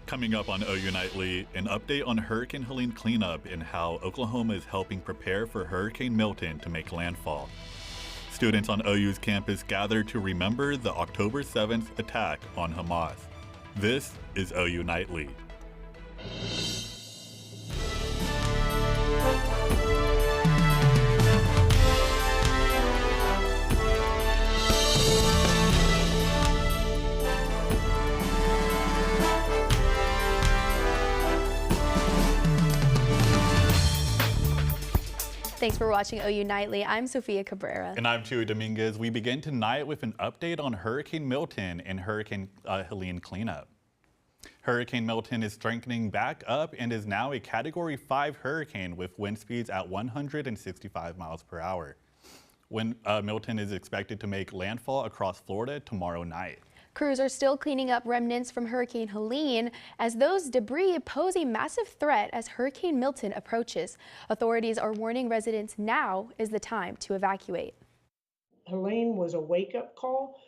Coming up on OU Nightly, an update on Hurricane Helene cleanup and how Oklahoma is helping prepare for Hurricane Milton to make landfall. Students on OU's campus gathered to remember the October 7th attack on Hamas. This is OU Nightly. Thanks for watching OU Nightly. I'm Sofia Cabrera. And I'm Chewy Dominguez. We begin tonight with an update on Hurricane Milton and Hurricane Helene cleanup. Hurricane Milton is strengthening back up and is now a Category 5 hurricane with wind speeds at 165 miles per hour. Milton is expected to make landfall across Florida tomorrow night. Crews are still cleaning up remnants from Hurricane Helene as those debris pose a massive threat as Hurricane Milton approaches. Authorities are warning residents now is the time to evacuate. Helene was a wake-up call.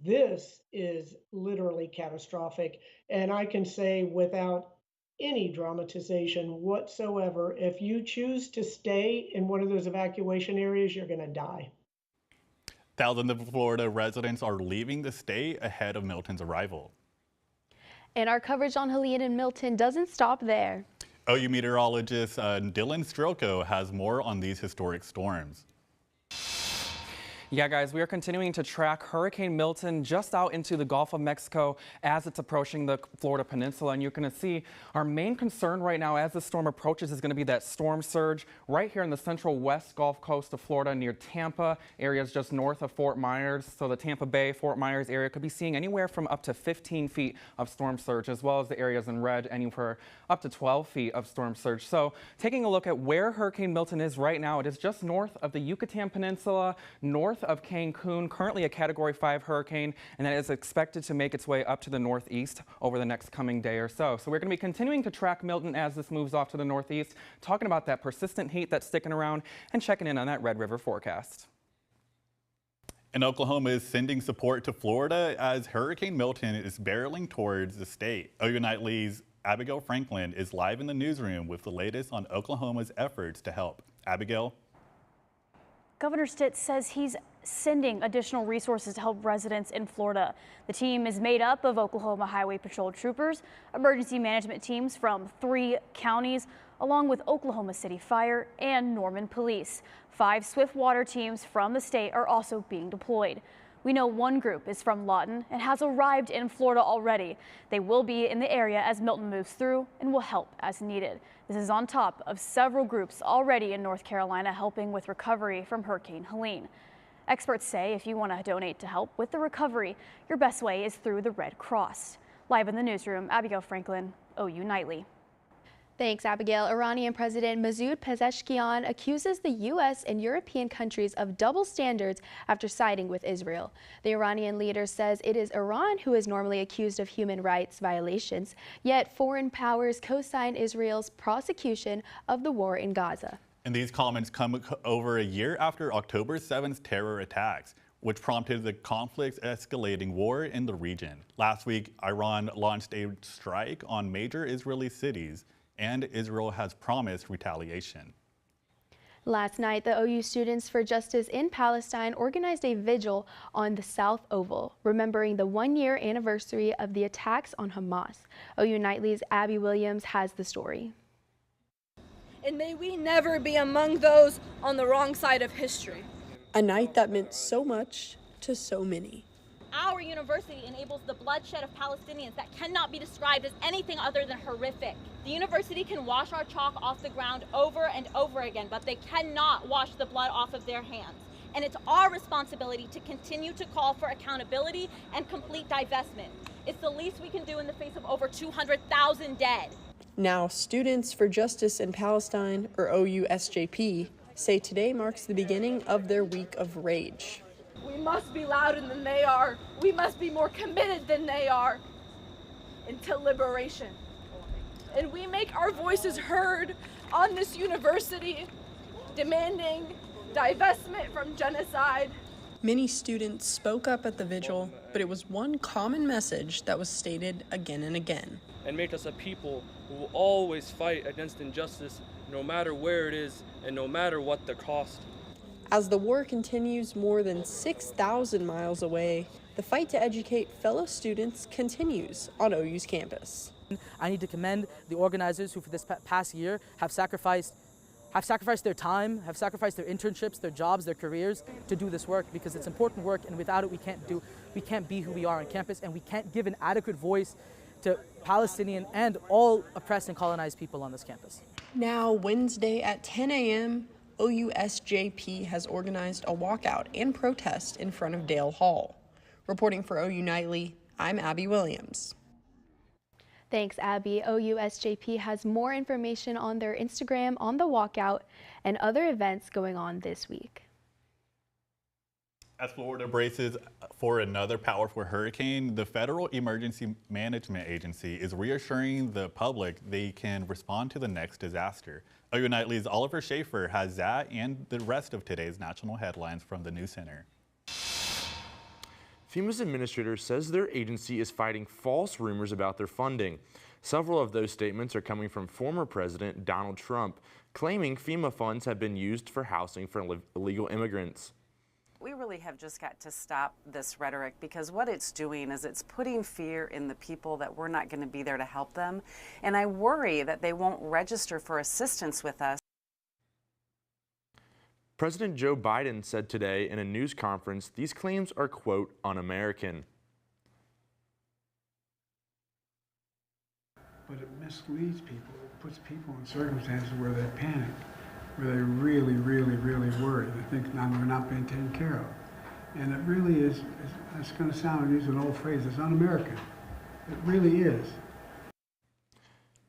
This is literally catastrophic. And I can say without any dramatization whatsoever, if you choose to stay in one of those evacuation areas, you're going to die. Thousands of Florida residents are leaving the state ahead of Milton's arrival. And our coverage on Helene and Milton doesn't stop there. OU meteorologist Dylan Strelko has more on these historic storms. Yeah, guys, we are continuing to track Hurricane Milton just out into the Gulf of Mexico as it's approaching the Florida Peninsula. And you're going to see our main concern right now as the storm approaches is going to be that storm surge right here in the central west Gulf Coast of Florida near Tampa, areas just north of Fort Myers. So the Tampa Bay, Fort Myers area could be seeing anywhere from up to 15 feet of storm surge, as well as the areas in red anywhere up to 12 feet of storm surge. So taking a look at where Hurricane Milton is right now, it is just north of the Yucatan Peninsula, north of Cancun, currently a Category 5 hurricane, and that is expected to make its way up to the northeast over the next coming day or so. So we're going to be continuing to track Milton as this moves off to the northeast, talking about that persistent heat that's sticking around and checking in on that Red River forecast. And Oklahoma is sending support to Florida as Hurricane Milton is barreling towards the state. OU Nightly's Abigail Franklin is live in the newsroom with the latest on Oklahoma's efforts to help. Abigail? Governor Stitt says he's sending additional resources to help residents in Florida. The team is made up of Oklahoma Highway Patrol troopers, emergency management teams from 3 counties, along with Oklahoma City Fire and Norman Police. 5 swift water teams from the state are also being deployed. We know one group is from Lawton and has arrived in Florida already. They will be in the area as Milton moves through and will help as needed. This is on top of several groups already in North Carolina helping with recovery from Hurricane Helene. Experts say if you want to donate to help with the recovery, your best way is through the Red Cross. Live in the newsroom, Abigail Franklin, OU Nightly. Thanks, Abigail. Iranian President Masoud Pezeshkian accuses the U.S. and European countries of double standards after siding with Israel. The Iranian leader says it is Iran who is normally accused of human rights violations, yet foreign powers co-sign Israel's prosecution of the war in Gaza. And these comments come over a year after October 7th terror attacks, which prompted the conflict's escalating war in the region. Last week, Iran launched a strike on major Israeli cities, and Israel has promised retaliation. Last night, the OU Students for Justice in Palestine organized a vigil on the South Oval, remembering the one-year anniversary of the attacks on Hamas. OU Nightly's Abby Williams has the story. And may we never be among those on the wrong side of history. A night that meant so much to so many. Our university enables the bloodshed of Palestinians that cannot be described as anything other than horrific. The university can wash our chalk off the ground over and over again, but they cannot wash the blood off of their hands. And it's our responsibility to continue to call for accountability and complete divestment. It's the least we can do in the face of over 200,000 dead. Now, Students for Justice in Palestine, or OUSJP, say today marks the beginning of their week of rage. We must be louder than they are. We must be more committed than they are into liberation. And we make our voices heard on this university, demanding divestment from genocide. Many students spoke up at the vigil, but it was one common message that was stated again and again. and make us a people who will always fight against injustice, no matter where it is and no matter what the cost. As the war continues more than 6,000 miles away, the fight to educate fellow students continues on OU's campus. I need to commend the organizers who for this past year have sacrificed their time, have sacrificed their internships, their jobs, their careers to do this work, because it's important work, and without it we can't be who we are on campus, and we can't give an adequate voice to Palestinian and all oppressed and colonized people on this campus. Now, Wednesday at 10 a.m., OUSJP has organized a walkout and protest in front of Dale Hall. Reporting for OU Nightly, I'm Abby Williams. Thanks, Abby. OUSJP has more information on their Instagram on the walkout and other events going on this week. As Florida braces for another powerful hurricane, the Federal Emergency Management Agency is reassuring the public they can respond to the next disaster. OU Nightly's Oliver Schaefer has that and the rest of today's national headlines from the News Center. FEMA's administrator says their agency is fighting false rumors about their funding. Several of those statements are coming from former President Donald Trump, claiming FEMA funds have been used for housing for illegal immigrants. We really have just got to stop this rhetoric, because what it's doing is it's putting fear in the people that we're not going to be there to help them. And I worry that they won't register for assistance with us. President Joe Biden said today in a news conference these claims are, quote, un-American. But it misleads people. It puts people in circumstances where they panic, where they really, really, really worry. They think now they're not being taken care of. And it really is, it's going to sound, use an old phrase, it's un-American. It really is.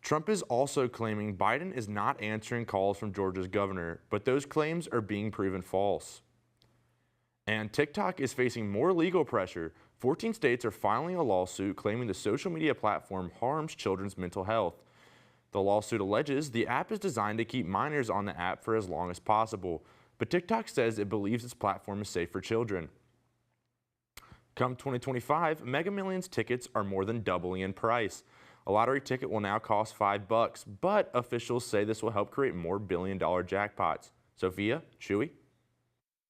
Trump is also claiming Biden is not answering calls from Georgia's governor, but those claims are being proven false. And TikTok is facing more legal pressure. 14 states are filing a lawsuit claiming the social media platform harms children's mental health. The lawsuit alleges the app is designed to keep minors on the app for as long as possible, but TikTok says it believes its platform is safe for children. Come 2025, Mega Millions tickets are more than doubling in price. A lottery ticket will now cost $5, but officials say this will help create more billion-dollar jackpots. Sophia, Chewy?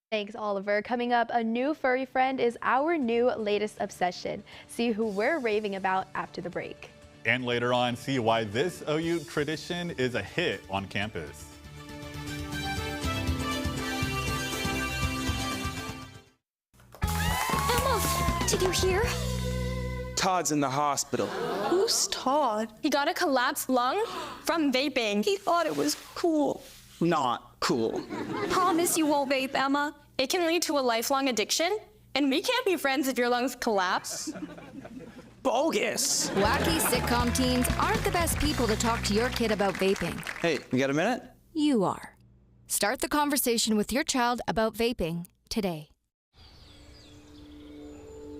Thanks, Oliver. Coming up, a new furry friend is our new latest obsession. See who we're raving about after the break. And later on, see why this OU tradition is a hit on campus. Emma, did you hear? Todd's in the hospital. Who's Todd? He got a collapsed lung from vaping. He thought it was cool. Not cool. Promise you won't vape, Emma. It can lead to a lifelong addiction, and we can't be friends if your lungs collapse. Bogus. Wacky sitcom teens aren't the best people to talk to your kid about vaping. Hey, you got a minute? You are. Start the conversation with your child about vaping today.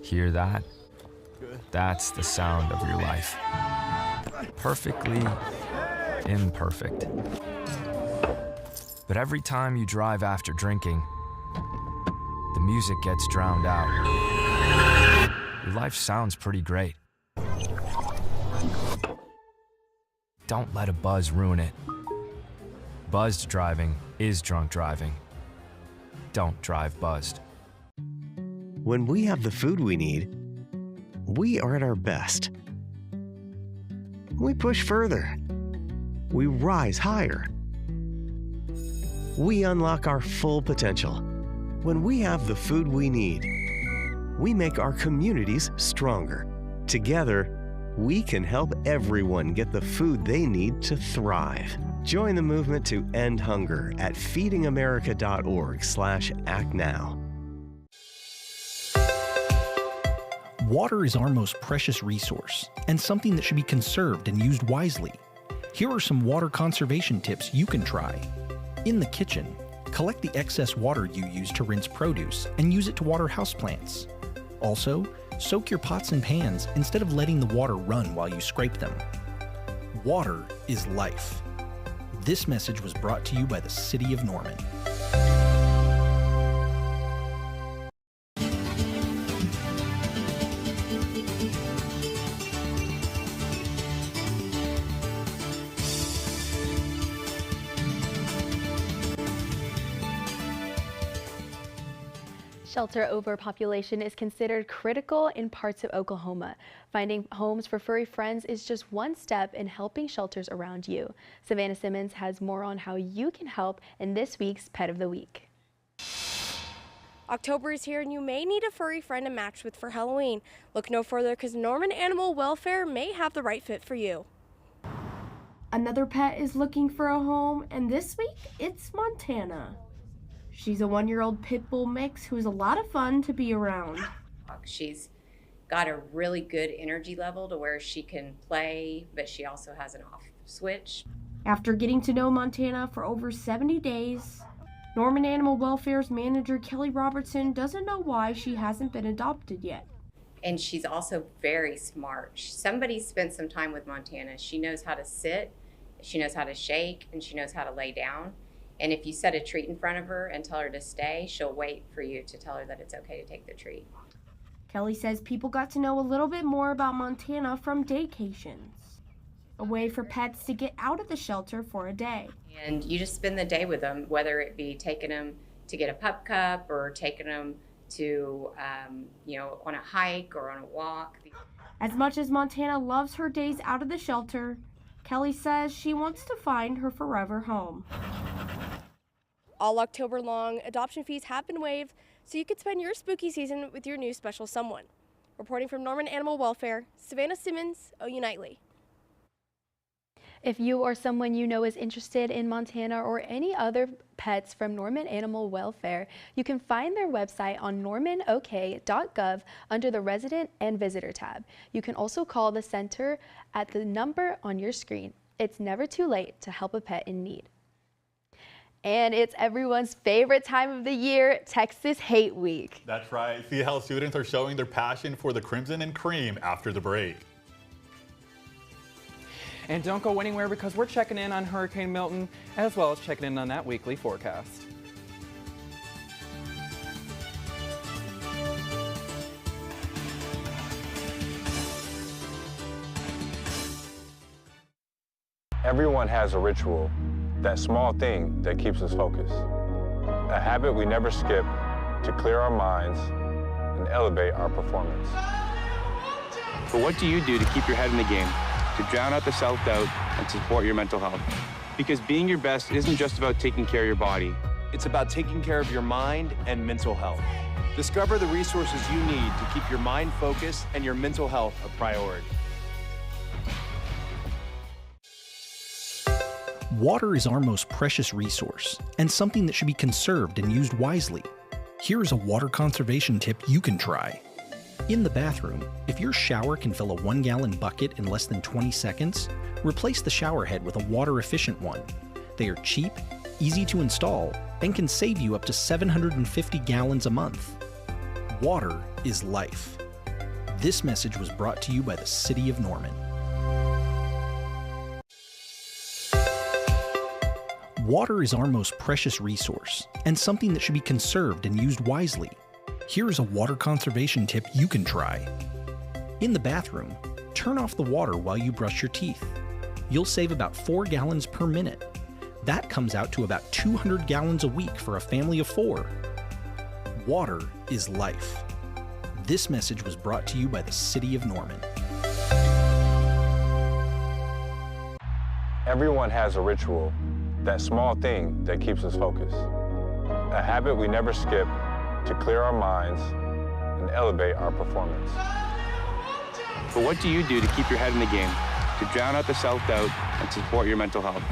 Hear that? That's the sound of your life. Perfectly imperfect. But every time you drive after drinking, the music gets drowned out. Your life sounds pretty great. Don't let a buzz ruin it. Buzzed driving is drunk driving. Don't drive buzzed. When we have the food we need, we are at our best. We push further. We rise higher. We unlock our full potential. When we have the food we need, we make our communities stronger. Together, we can help everyone get the food they need to thrive. Join the movement to end hunger at feedingamerica.org/actnow. Water is our most precious resource and something that should be conserved and used wisely. Here are some water conservation tips you can try. In the kitchen, collect the excess water you use to rinse produce and use it to water houseplants. Also, soak your pots and pans instead of letting the water run while you scrape them. Water is life. This message was brought to you by the City of Norman. Shelter overpopulation is considered critical in parts of Oklahoma. Finding homes for furry friends is just one step in helping shelters around you. Savannah Simmons has more on how you can help in this week's Pet of the Week. October is here and you may need a furry friend to match with for Halloween. Look no further because Norman Animal Welfare may have the right fit for you. Another pet is looking for a home, and this week it's Montana. She's a 1-year-old pit bull mix who's a lot of fun to be around. She's got a really good energy level to where she can play, but she also has an off switch. After getting to know Montana for over 70 days, Norman Animal Welfare's manager Kelly Robertson doesn't know why she hasn't been adopted yet. And she's also very smart. Somebody spent some time with Montana. She knows how to sit, she knows how to shake, and she knows how to lay down. And if you set a treat in front of her and tell her to stay, she'll wait for you to tell her that it's okay to take the treat. Kelly says people got to know a little bit more about Montana from daycations, a way for pets to get out of the shelter for a day. And you just spend the day with them, whether it be taking them to get a pup cup or taking them to, on a hike or on a walk. As much as Montana loves her days out of the shelter, Kelly says she wants to find her forever home. All October long, adoption fees have been waived, so you could spend your spooky season with your new special someone. Reporting from Norman Animal Welfare, Savannah Simmons, OU Nightly. If you or someone you know is interested in Montana or any other pets from Norman Animal Welfare, you can find their website on normanok.gov under the Resident and Visitor tab. You can also call the center at the number on your screen. It's never too late to help a pet in need. And it's everyone's favorite time of the year, Texas Hate Week. That's right. See how students are showing their passion for the Crimson and Cream after the break. And don't go anywhere because we're checking in on Hurricane Milton as well as checking in on that weekly forecast. Everyone has a ritual, that small thing that keeps us focused. A habit we never skip to clear our minds and elevate our performance. But what do you do to keep your head in the game, to drown out the self-doubt and to support your mental health? Because being your best isn't just about taking care of your body. It's about taking care of your mind and mental health. Discover the resources you need to keep your mind focused and your mental health a priority. Water is our most precious resource and something that should be conserved and used wisely. Here is a water conservation tip you can try. In the bathroom, if your shower can fill a 1-gallon bucket in less than 20 seconds, replace the shower head with a water-efficient one. They are cheap, easy to install, and can save you up to 750 gallons a month. Water is life. This message was brought to you by the City of Norman. Water is our most precious resource and something that should be conserved and used wisely. Here is a water conservation tip you can try. In the bathroom, turn off the water while you brush your teeth. You'll save about 4 gallons per minute. That comes out to about 200 gallons a week for a family of 4. Water is life. This message was brought to you by the City of Norman. Everyone has a ritual, that small thing that keeps us focused. A habit we never skip to clear our minds and elevate our performance. But what do you do to keep your head in the game, to drown out the self-doubt and to support your mental health?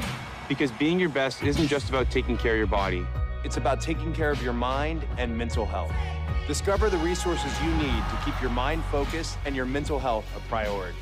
Because being your best isn't just about taking care of your body. It's about taking care of your mind and mental health. Discover the resources you need to keep your mind focused and your mental health a priority.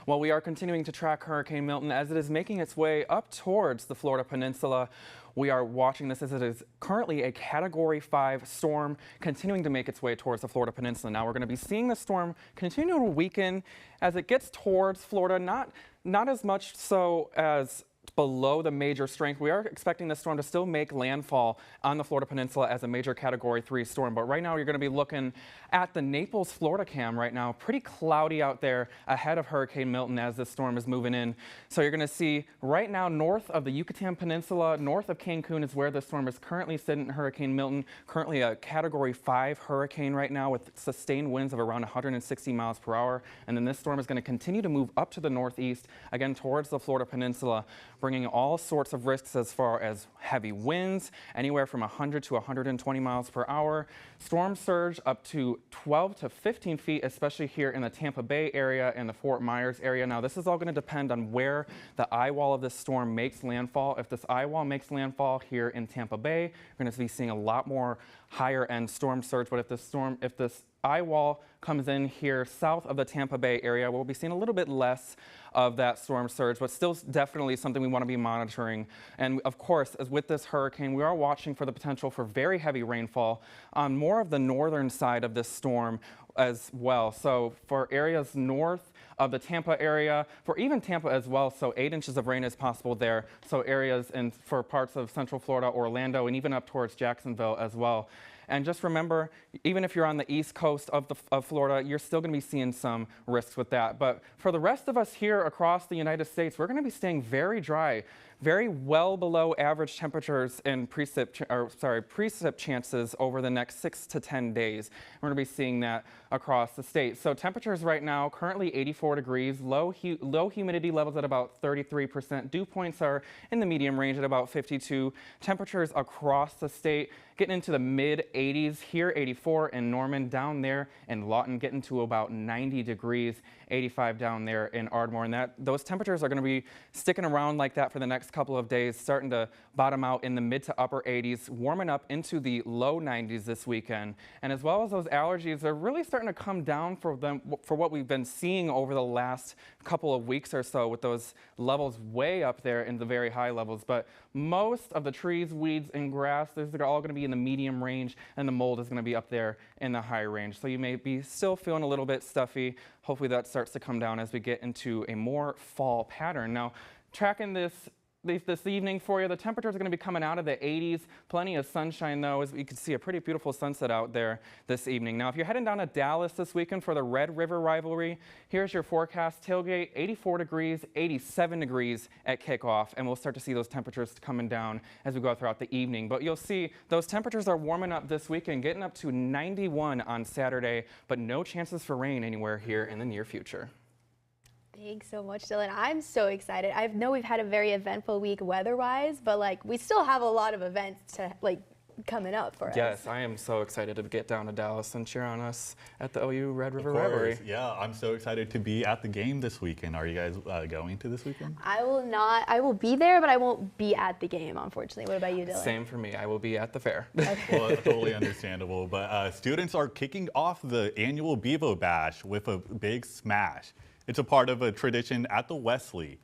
Well, we are continuing to track Hurricane Milton as it is making its way up towards the Florida Peninsula. We are watching this as it is currently a Category 5 storm continuing to make its way towards the Florida Peninsula. Now we're going to be seeing the storm continue to weaken as it gets towards Florida, not as much so as below the major strength. We are expecting this storm to still make landfall on the Florida Peninsula as a major Category 3 storm. But right now you're going to be looking at the Naples, Florida cam right now. Pretty cloudy out there ahead of Hurricane Milton as this storm is moving in. So you're going to see right now north of the Yucatan Peninsula, north of Cancun is where the storm is currently sitting. Hurricane Milton, currently a Category 5 hurricane right now with sustained winds of around 160 miles per hour. And then this storm is going to continue to move up to the northeast, again towards the Florida Peninsula, bringing all sorts of risks as far as heavy winds, anywhere from 100 to 120 miles per hour, storm surge up to 12 to 15 feet, especially here in the Tampa Bay area and the Fort Myers area. Now, this is all going to depend on where the eye wall of this storm makes landfall. If this eye wall makes landfall here in Tampa Bay, you're going to be seeing a lot more higher end storm surge. But if this eye wall comes in here south of the Tampa Bay area, we'll be seeing a little bit less of that storm surge, but still definitely something we want to be monitoring. And of course, as with this hurricane, we are watching for the potential for very heavy rainfall on more of the northern side of this storm as well. So for areas north of the Tampa area, for even Tampa as well, so 8 inches of rain is possible there. So areas and for parts of Central Florida, Orlando, and even up towards Jacksonville as well. And just remember, even if you're on the east coast of Florida, you're still going to be seeing some risks with that. But for the rest of us here across the United States, we're going to be staying very dry, very well below average temperatures and precip chances over the next 6 to 10 days. We're going to be seeing that across the state. So temperatures right now, currently 84 degrees, low humidity levels at about 33%. Dew points are in the medium range at about 52. Temperatures across the state getting into the mid 80s here, 84 in Norman, down there in Lawton, getting to about 90 degrees, 85 down there in Ardmore. And those temperatures are going to be sticking around like that for the next couple of days, starting to bottom out in the mid to upper 80s, warming up into the low 90s this weekend. And as well as those allergies are really starting to come down for what we've been seeing over the last couple of weeks or so, with those levels way up there in the very high levels. But most of the trees, weeds, and grass, these are all going to be in the medium range, and the mold is going to be up there in the high range. So you may be still feeling a little bit stuffy. Hopefully that starts to come down as we get into a more fall pattern. Now, tracking this evening for you, the temperatures are going to be coming out of the 80s. Plenty of sunshine, though, as you can see a pretty beautiful sunset out there this evening. Now, if you're heading down to Dallas this weekend for the Red River rivalry, here's your forecast. Tailgate, 84 degrees, 87 degrees at kickoff, and we'll start to see those temperatures coming down as we go throughout the evening. But you'll see those temperatures are warming up this weekend, getting up to 91 on Saturday, but no chances for rain anywhere here in the near future. Thanks so much, Dylan. I'm so excited. I know we've had a very eventful week weather-wise, but we still have a lot of events to coming up for us. Yes, I am so excited to get down to Dallas and cheer on us at the OU Red River Of course. Rivalry. Yeah, I'm so excited to be at the game this weekend. Are you guys going to this weekend? I will not. I will be there, but I won't be at the game, unfortunately. What about you, Dylan? Same for me. I will be at the fair. Okay. Well, totally understandable. But students are kicking off the annual Bevo Bash with a big smash. It's a part of a tradition at the Wesley.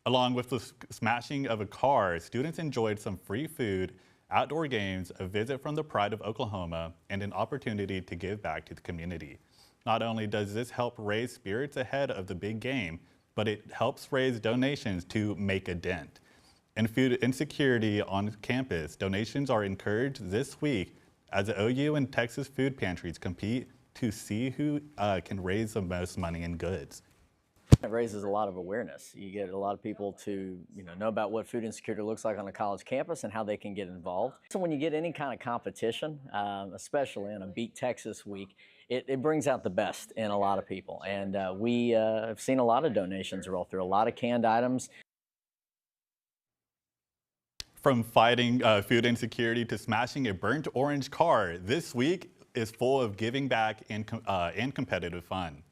Along with the smashing of a car, students enjoyed some free food, outdoor games, a visit from the Pride of Oklahoma, and an opportunity to give back to the community. Not only does this help raise spirits ahead of the big game, but it helps raise donations to make a dent. In food insecurity on campus, donations are encouraged this week as the OU and Texas food pantries compete to see who can raise the most money in goods. It raises a lot of awareness. You get a lot of people to know about what food insecurity looks like on a college campus and how they can get involved. So when you get any kind of competition, especially on a Beat Texas week, it brings out the best in a lot of people. And we have seen a lot of donations roll through, a lot of canned items. From fighting food insecurity to smashing a burnt orange car, this week is full of giving back and competitive fun.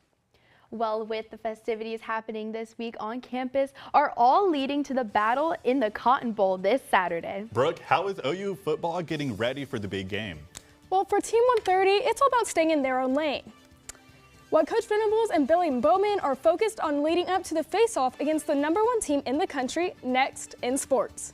Well, with the festivities happening this week on campus, are all leading to the battle in the Cotton Bowl this Saturday. Brooke, how is OU football getting ready for the big game? Well, for Team 130, it's all about staying in their own lane. While Coach Venables and Billy Bowman are focused on leading up to the face-off against the #1 team in the country next in sports.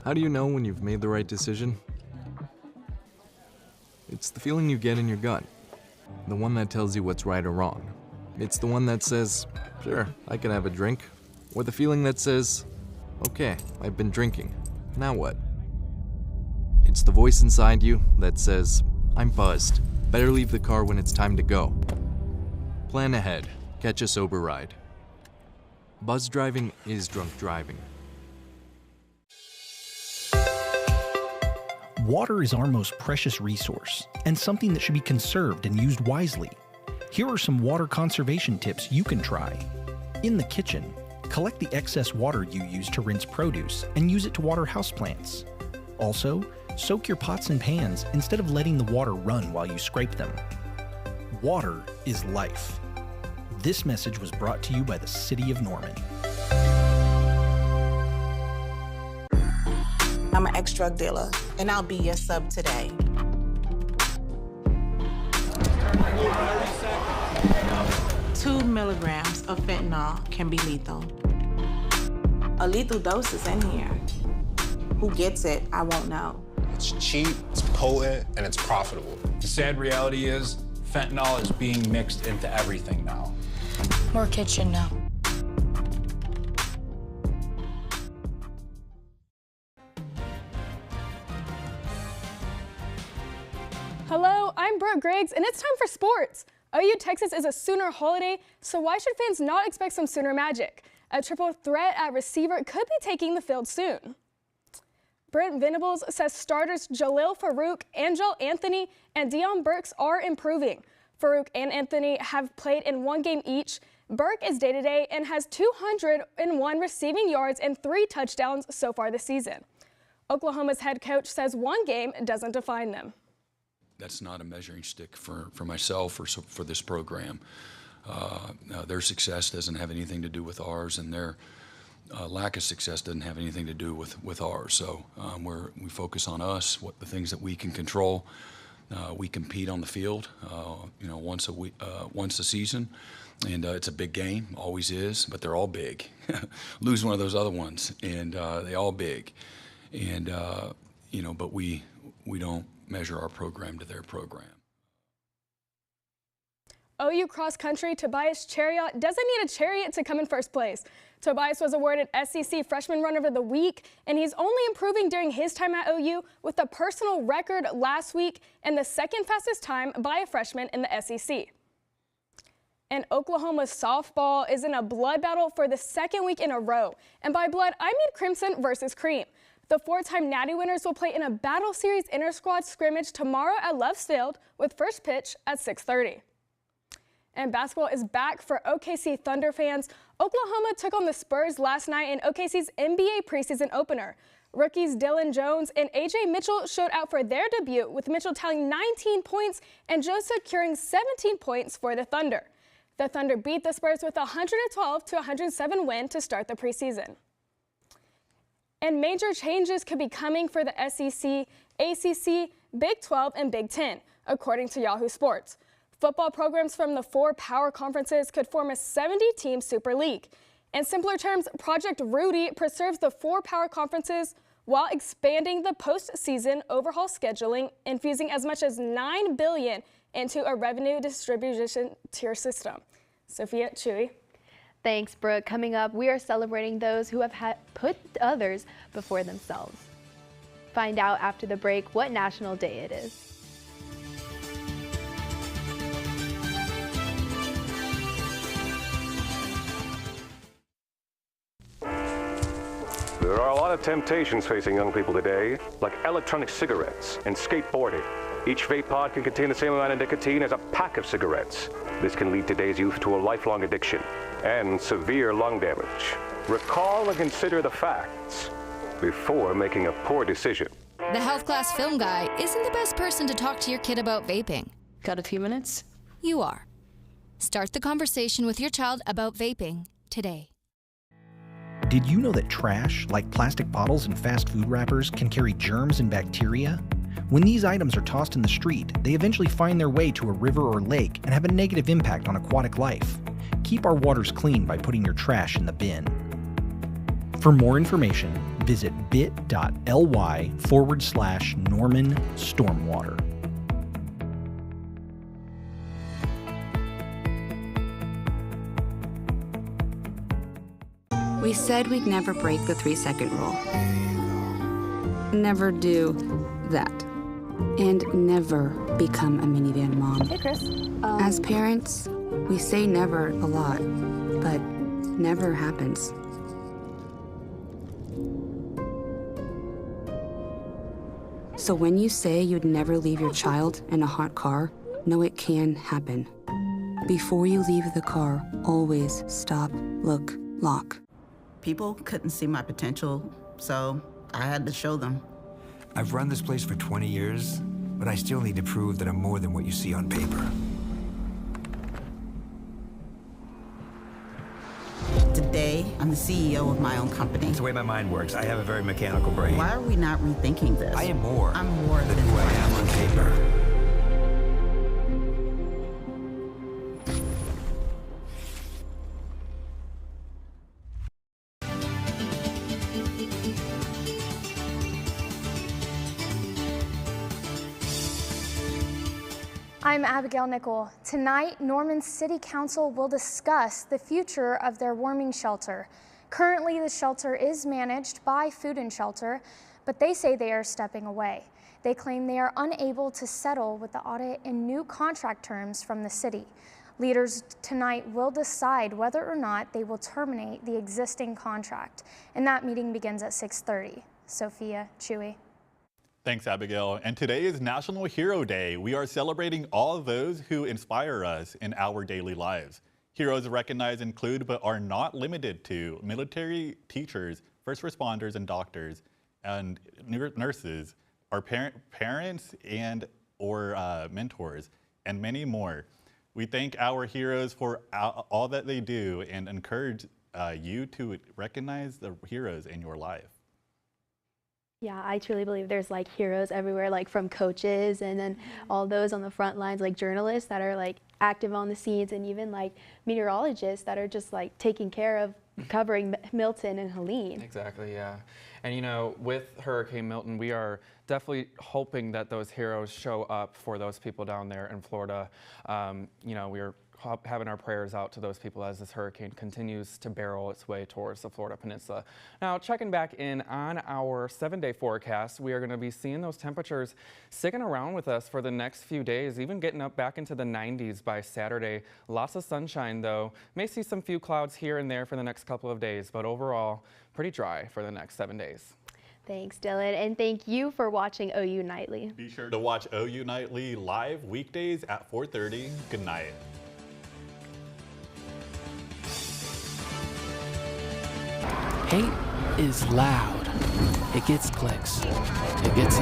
How do you know when you've made the right decision? It's the feeling you get in your gut. The one that tells you what's right or wrong. It's the one that says, sure, I can have a drink. Or the feeling that says, okay, I've been drinking. Now what? It's the voice inside you that says, I'm buzzed. Better leave the car when it's time to go. Plan ahead. Catch a sober ride. Buzz driving is drunk driving. Water is our most precious resource and something that should be conserved and used wisely. Here are some water conservation tips you can try. In the kitchen, collect the excess water you use to rinse produce and use it to water houseplants. Also, soak your pots and pans instead of letting the water run while you scrape them. Water is life. This message was brought to you by the City of Norman. I'm an ex-drug dealer, and I'll be your sub today. Two milligrams of fentanyl can be lethal. A lethal dose is in here. Who gets it, I won't know. It's cheap, it's potent, and it's profitable. The sad reality is, fentanyl is being mixed into everything now. More kitchen now. Hello, I'm Brooke Griggs, and it's time for sports. OU Texas is a Sooner holiday, so why should fans not expect some Sooner magic? A triple threat at receiver could be taking the field soon. Brent Venables says starters Jalil Farouk, Angel Anthony, and Deion Burks are improving. Farouk and Anthony have played in one game each. Burke is day-to-day and has 201 receiving yards and 3 touchdowns so far this season. Oklahoma's head coach says one game doesn't define them. That's not a measuring stick for myself or for this program. Their success doesn't have anything to do with ours, and their lack of success doesn't have anything to do with ours. So we focus on us, the things that we can control. We compete on the field, once a season, and it's a big game, always is. But they're all big. Lose one of those other ones, and they all big, and but we don't measure our program to their program. OU cross country Tobias Chariot doesn't need a chariot to come in first place. Tobias was awarded SEC Freshman Runner of the Week, and he's only improving during his time at OU with a personal record last week and the second fastest time by a freshman in the SEC. And Oklahoma softball is in a blood battle for the second week in a row. And by blood, I mean Crimson versus Cream. The 4-time Natty winners will play in a Battle Series inter-squad scrimmage tomorrow at Loves Field with first pitch at 6:30. And basketball is back for OKC Thunder fans. Oklahoma took on the Spurs last night in OKC's NBA preseason opener. Rookies Dylan Jones and AJ Mitchell showed out for their debut, with Mitchell tallying 19 points and Jones securing 17 points for the Thunder. The Thunder beat the Spurs with a 112-107 win to start the preseason. And major changes could be coming for the SEC, ACC, Big 12, and Big 10, according to Yahoo Sports. Football programs from the 4 power conferences could form a 70-team Super League. In simpler terms, Project Rudy preserves the 4 power conferences while expanding the postseason overhaul scheduling, infusing as much as $9 billion into a revenue distribution tier system. Sophia, Chewy. Thanks, Brooke. Coming up, we are celebrating those who have put others before themselves. Find out after the break what National Day it is. There are a lot of temptations facing young people today, like electronic cigarettes and skateboarding. Each vape pod can contain the same amount of nicotine as a pack of cigarettes. This can lead today's youth to a lifelong addiction and severe lung damage. Recall and consider the facts before making a poor decision. The health class film guy isn't the best person to talk to your kid about vaping. Got a few minutes? You are. Start the conversation with your child about vaping today. Did you know that trash, like plastic bottles and fast food wrappers, can carry germs and bacteria? When these items are tossed in the street, they eventually find their way to a river or lake and have a negative impact on aquatic life. Keep our waters clean by putting your trash in the bin. For more information, visit bit.ly/Norman Stormwater. We said we'd never break the 3-second rule. Never do that. And never become a minivan mom. Hey, Chris. As parents, we say never a lot, but never happens. So when you say you'd never leave your child in a hot car, know it can happen. Before you leave the car, always stop, look, lock. People couldn't see my potential, so I had to show them. I've run this place for 20 years, but I still need to prove that I'm more than what you see on paper. Today, I'm the CEO of my own company. It's the way my mind works. I have a very mechanical brain. Why are we not rethinking this? I am more. I'm more than who I am on paper. I'm Abigail Nickel. Tonight, Norman City Council will discuss the future of their warming shelter. Currently, the shelter is managed by Food and Shelter, but they say they are stepping away. They claim they are unable to settle with the audit and new contract terms from the city. Leaders tonight will decide whether or not they will terminate the existing contract, and that meeting begins at 6:30. Sophia, Chewy. Thanks, Abigail. And today is National Hero Day. We are celebrating all those who inspire us in our daily lives. Heroes recognized include, but are not limited to, military, teachers, first responders, and doctors, and nurses, our parents and or mentors, and many more. We thank our heroes for all that they do and encourage you to recognize the heroes in your life. Yeah, I truly believe there's like heroes everywhere, like from coaches and then all those on the front lines, like journalists that are like active on the scenes, and even like meteorologists that are just like taking care of covering Milton and Helene. Exactly, yeah. And you know, with Hurricane Milton, we are definitely hoping that those heroes show up for those people down there in Florida. You know, we're having our prayers out to those people as this hurricane continues to barrel its way towards the Florida Peninsula. Now, checking back in on our 7-day forecast, we are going to be seeing those temperatures sticking around with us for the next few days, even getting up back into the 90s by Saturday. Lots of sunshine, though. May see some few clouds here and there for the next couple of days, but overall, pretty dry for the next 7 days. Thanks, Dylan, and thank you for watching OU Nightly. Be sure to watch OU Nightly live weekdays at 4:30. Good night. Hate is loud. It gets clicks. It gets